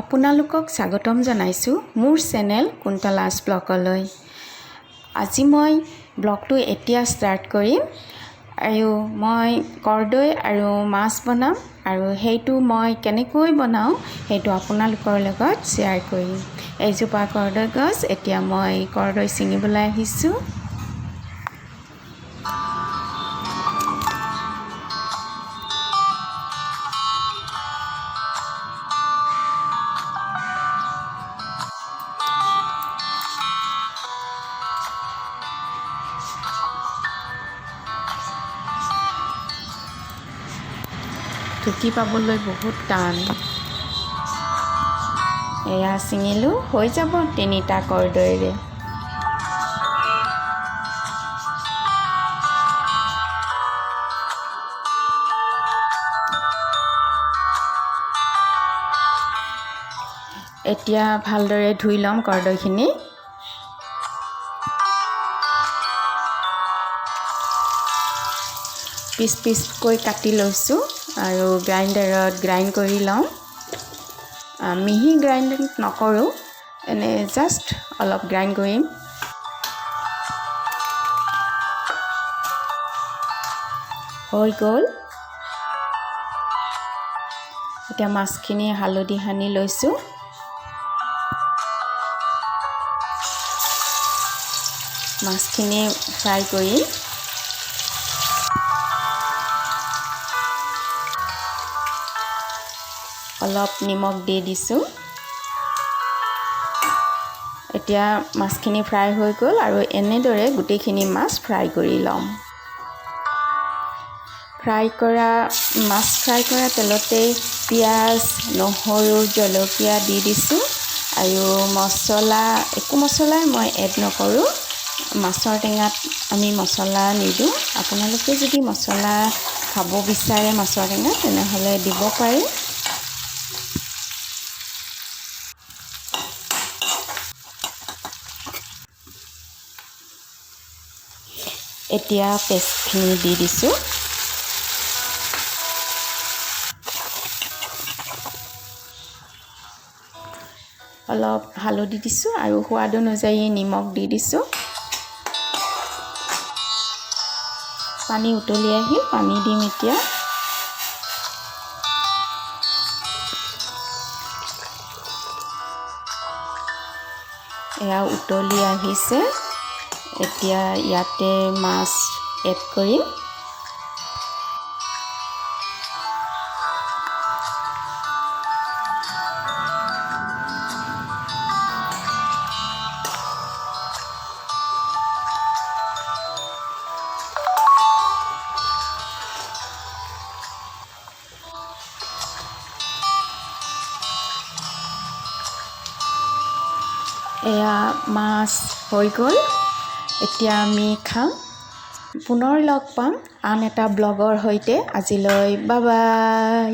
আপোনালোকক স্বাগতম জনাইছোঁ মোৰ চেনেল কুন্তলাছ ব্লগলৈ। আজি মই ব্লগটো এতিয়া ষ্টাৰ্ট কৰিম আৰু মই কৰদৈ আৰু মাছ বনাম আৰু সেইটো মই কেনেকৈ বনাওঁ সেইটো আপোনালোকৰ লগত শ্বেয়াৰ কৰিম। এইজোপা কৰদৈ গছ, এতিয়া মই কৰদৈ ছিঙিবলৈ আহিছোঁ। ঢুকি পাবলৈ বহুত টান। এয়া ছিঙিলোঁ, হৈ যাব 3টা কৰদৈৰে। এতিয়া ভালদৰে ধুই ল'ম কৰদৈখিনি। পিচ পিচকৈ কাটি লৈছোঁ আৰু গ্ৰাইণ্ডাৰত গ্ৰাইণ্ড কৰি লওঁ। মিহি গ্ৰাইণ্ড নকৰোঁ, এনে জাষ্ট অলপ গ্ৰাইণ্ড কৰিম। হৈ গ'ল। এতিয়া মাছখিনি হালধি সানি লৈছোঁ। মাছখিনি ফ্ৰাই কৰিম। অলপ নিমখ দি দিছোঁ। এতিয়া মাছখিনি ফ্ৰাই হৈ গ'ল আৰু এনেদৰে গোটেইখিনি মাছ ফ্ৰাই কৰি ল'ম। মাছ ফ্ৰাই কৰা তেলতে পিঁয়াজ, নহৰু, জলকীয়া দি দিছোঁ আৰু একো মছলাই মই এড নকৰোঁ। মাছৰ টেঙাত আমি মছলা নিদিওঁ। আপোনালোকে যদি মছলা খাব বিচাৰে মাছৰ টেঙাত তেনেহ'লে দিব পাৰে। এতিয়া পেষ্টখিনি দি দিছোঁ। অলপ হালধি দিছোঁ আৰু সোৱাদ অনুযায়ী নিমখ দি দিছোঁ। পানী উতলি আহিল, পানী দিম এতিয়া। এয়া উতলি আহিছে। এতিয়া ইয়াতে মাছ এড কৰিম। এয়া মাছ হৈ গ'ল। এতিয়া আমি খাম। পুনৰ লগ পাম আন এটা ব্লগৰ সৈতে। আজিলৈ বাই বাই।